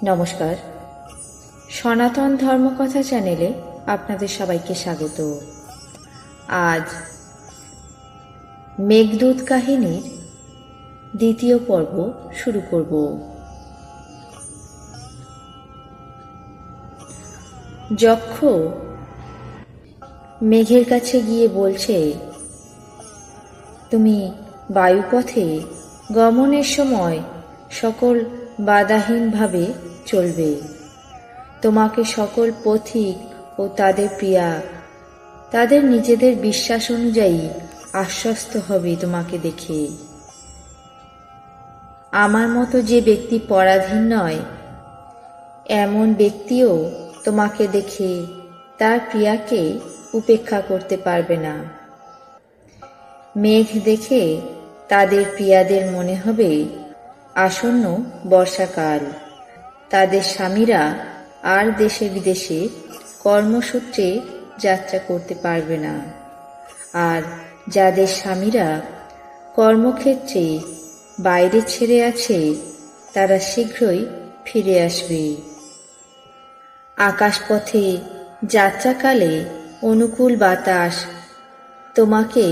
নমস্কার, সনাতন ধর্মকথা চ্যানেলে আপনাদের সবাইকে স্বাগত। আজ মেঘদূত কাহিনীর দ্বিতীয় পর্ব শুরু করব। যক্ষ মেঘের কাছে গিয়ে বলছে, তুমি বায়ুপথে গমনের সময় সকল বাধাহীনভাবে চলবে। তোমাকে সকল পথিক ও তাদের প্রিয়া তাদের নিজেদের বিশ্বাস অনুযায়ী আশ্বস্ত হবে তোমাকে দেখে। আমার মতো যে ব্যক্তি পরাধীন নয়, এমন ব্যক্তিও তোমাকে দেখে তার প্রিয়াকে উপেক্ষা করতে পারবে না। মেঘ দেখে তাদের প্রিয়াদের মনে হবে আসন্ন বর্ষাকাল। তাদের স্বামীরা আর দেশে বিদেশে কর্মসূত্রে যাত্রা করতে পারবে না, আর যাদের স্বামীরা কর্মক্ষেত্রে বাইরে ছেড়ে আছে তারা শীঘ্রই ফিরে আসবে। আকাশপথে যাত্রাকালে অনুকূল বাতাস তোমাকে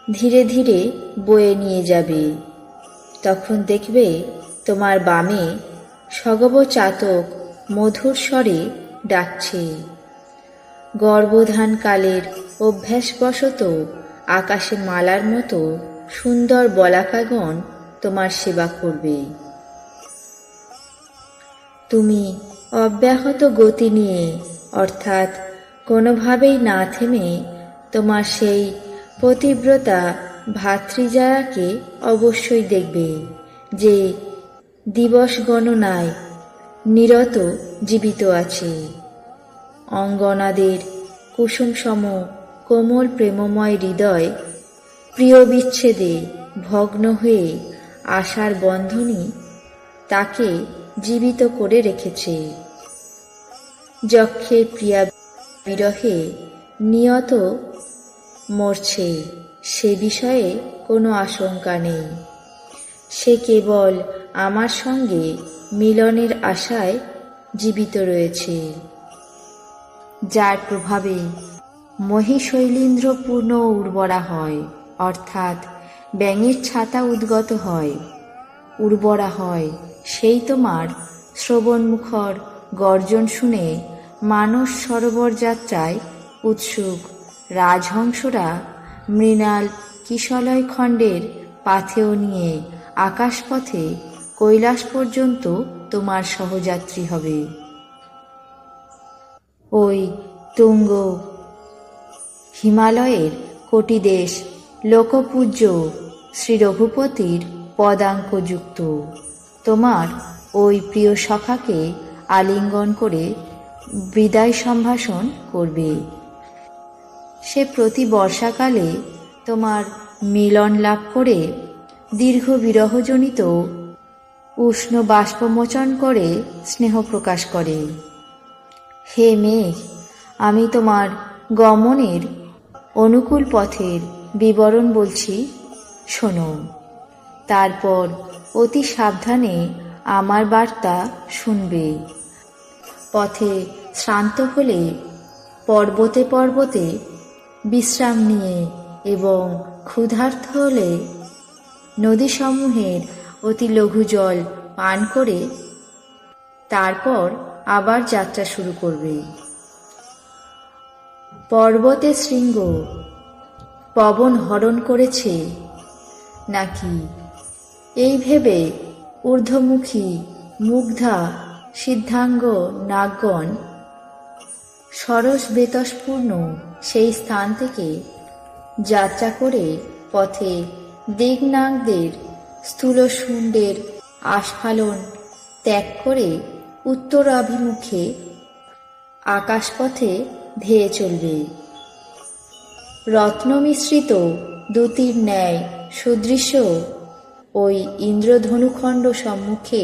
ধীরে ধীরে বয়ে নিয়ে যাবে। তখন দেখবে তোমার বামে সগব চাতক মধুর স্বরে ডাকছে। গর্ভধানকালের অভ্যাসবশত আকাশে মালার মতো সুন্দর বলাকাগণ তোমার সেবা করবে। তুমি অব্যাহত গতি নিয়ে, অর্থাৎ কোনোভাবেই না থেমে, তোমার সেই পতিব্রতা ভাতৃজায়াকে অবশ্যই দেখবে, যে দিবস গণনায় নিরত জীবিত আছে। অঙ্গনাদের কুসুমসম কোমল প্রেমময় হৃদয় প্রিয় বিচ্ছেদে ভগ্ন হয়ে আশার বন্ধনী তাকে জীবিত করে রেখেছে। যক্ষের প্রিয়া বিরহে নিয়ত মরছে, সে বিষয়ে কোনো আশঙ্কা নেই। সে কেবল আমার সঙ্গে মিলনের আশায় জীবিত রয়েছে, যার প্রভাবে মহিশৈলীন্দ্রপূর্ণ উর্বরা হয়, অর্থাৎ ব্যাঙের ছাতা উদ্গত হয়। উর্বরা হয় সেই তোমার শ্রবণমুখর গর্জন শুনে মানস সরোবর যাত্রায় উৎসুক রাজহংসরা মৃণাল কিশলয় খণ্ডের পাথেয় নিয়ে আকাশপথে কৈলাস পর্যন্ত তোমার সহযাত্রী হবে। ওই তুঙ্গ হিমালয়ের কোটিদেশ লোকপূজ্য শ্রী রঘুপতির পদাঙ্কযুক্ত তোমার ওই প্রিয় সখাকে আলিঙ্গন করে বিদায় সম্ভাষণ করবে। সে প্রতি বর্ষাকালে তোমার মিলন লাভ করে দীর্ঘ বিরহজনিত উষ্ণ বাষ্পমোচন করে স্নেহ প্রকাশ করে। হে মেঘ, আমি তোমার গমনের অনুকূল পথের বিবরণ বলছি, শোনো। তারপর অতি সাবধানে আমার বার্তা শুনবে। পথে শ্রান্ত হলে পর্বতে পর্বতে বিশ্রাম নিয়ে এবং ক্ষুধার্ত হলে নদীসমূহের অতি লঘু জল পান করে তারপর আবার যাত্রা শুরু করবে। পর্বতে শৃঙ্গ পবন হরণ করেছে নাকি, এই ভেবে ঊর্ধ্বমুখী মুগ্ধা সিদ্ধাঙ্গ নাগগণ সরস বেতসপূর্ণ সেই স্থান থেকে যাত্রা করে পথে দিগ্নাগদের স্থূল শুণ্ডের আস্ফালন ত্যাগ করে উত্তরাভিমুখে আকাশপথে ধেয়ে চলবে। রত্নমিশ্রিত দ্যুতির ন্যায় সুদৃশ্য ওই ইন্দ্রধনুখণ্ড সম্মুখে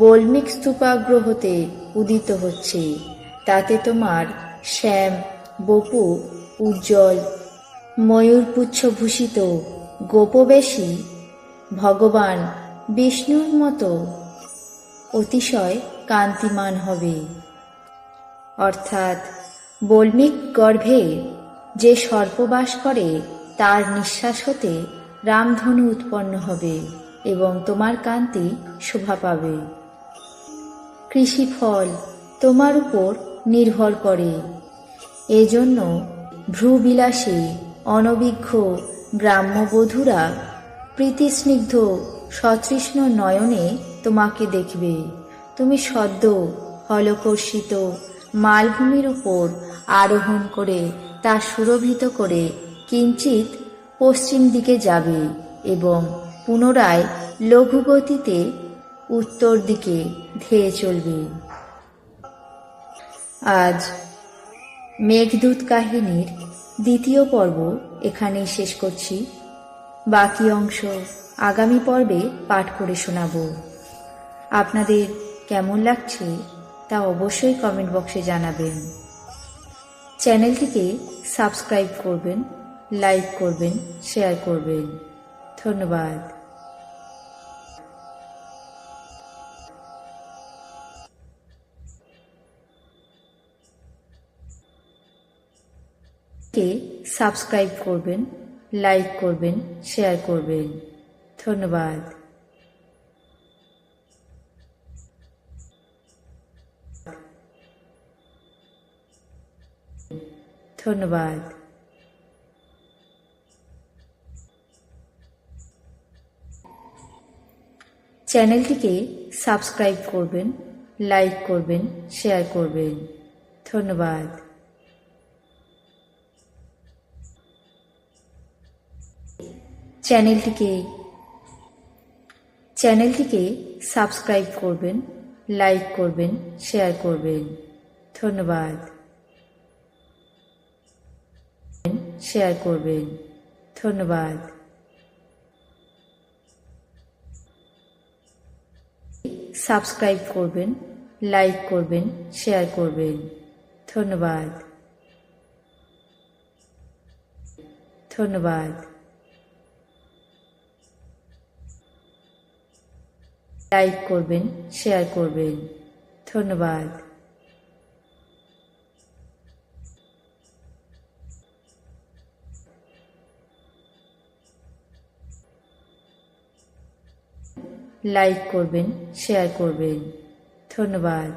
বল্মিক স্তূপাগ্র হতে উদিত হচ্ছে। তাতে তোমার শ্যাম বপু উজ্জ্বল ময়ূরপুচ্ছভূষিত গোপবেশী ভগবান বিষ্ণুর মতো অতিশয় কান্তিমান হবে। অর্থাৎ বল্মিক গর্ভে যে সর্প বাস করে তার নিঃশ্বাস হতে রামধনু উৎপন্ন হবে এবং তোমার কান্তি শোভা পাবে। কৃষিফল তোমার উপর নির্ভর করে। এজন্য ভ্রুবিলাসী অনভিজ্ঞ গ্রাম্যবধূরা প্রীতিস্নিগ্ধ সতৃষ্ণ নয়নে তোমাকে দেখবে। তুমি সদ্য হলকর্ষিত মালভূমির উপর আরোহণ করে তা সুরভিত করে কিঞ্চিত পশ্চিম দিকে যাবে এবং পুনরায় লঘুগতিতে উত্তর দিকে ধেয়ে চলবে। আজ মেঘদূত কাহিনীর দ্বিতীয় পর্ব এখানেই শেষ করছি। বাকি অংশ আগামী পর্বে পাঠ করে শোনাব। আপনাদের কেমন লাগছে তা অবশ্যই কমেন্ট বক্সে জানাবেন। চ্যানেলটিকে সাবস্ক্রাইব করবেন, লাইক করবেন, শেয়ার করবেন। ধন্যবাদ। সাবস্ক্রাইব করবেন, লাইক করবেন, শেয়ার করবেন। ধন্যবাদ। ধন্যবাদ। চ্যানেলটিকে সাবস্ক্রাইব করবেন, লাইক করবেন, শেয়ার করবেন। ধন্যবাদ। চ্যানেলটিকে সাবস্ক্রাইব করবেন, লাইক করবেন, শেয়ার করবেন। ধন্যবাদ। শেয়ার করবেন। ধন্যবাদ। সাবস্ক্রাইব করবেন, লাইক করবেন, শেয়ার করবেন। ধন্যবাদ। ধন্যবাদ। লাইক করবেন, শেয়ার করবেন। ধন্যবাদ। লাইক করবেন, শেয়ার করবেন। ধন্যবাদ।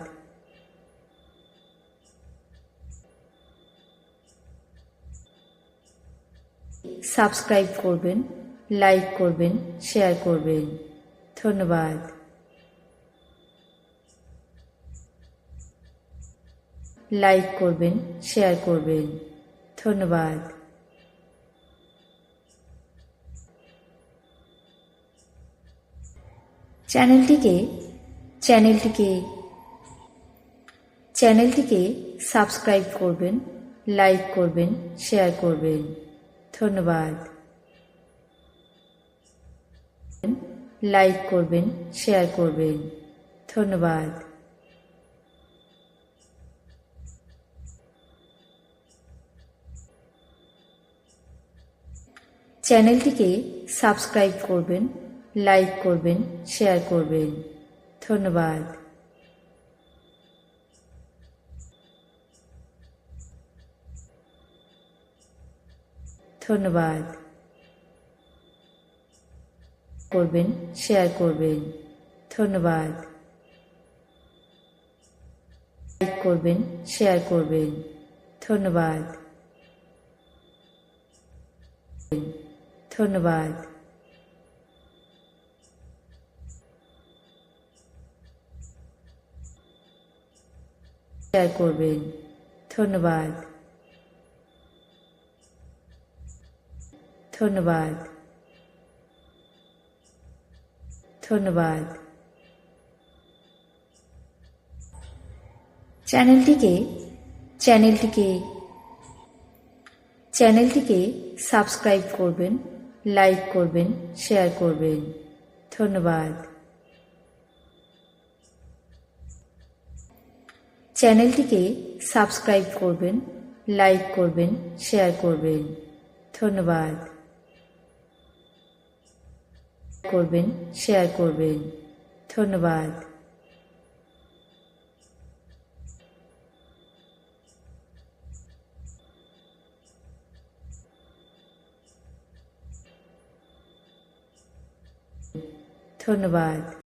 সাবস্ক্রাইব করবেন, লাইক করবেন, শেয়ার করবেন। ধন্যবাদ। লাইক করবেন, শেয়ার করবেন। ধন্যবাদ। চ্যানেলটিকে সাবস্ক্রাইব করবেন, লাইক করবেন, শেয়ার করবেন। ধন্যবাদ। লাইক করবেন, শেয়ার করবেন। ধন্যবাদ। চ্যানেলটিকে সাবস্ক্রাইব করবেন, লাইক করবেন, শেয়ার করবেন। ধন্যবাদ। ধন্যবাদ। করবেন, শেয়ার করবেন। ধন্যবাদ। লাইক করবেন, শেয়ার করবেন। ধন্যবাদ। ধন্যবাদ। শেয়ার করবেন। ধন্যবাদ। ধন্যবাদ। ধন্যবাদ। চ্যানেলটিকে সাবস্ক্রাইব করবেন, লাইক করবেন, শেয়ার করবেন। ধন্যবাদ। চ্যানেলটিকে সাবস্ক্রাইব করবেন, লাইক করবেন, শেয়ার করবেন। ধন্যবাদ। করবেন, শেয়ার করবেন। ধন্যবাদ। ধন্যবাদ।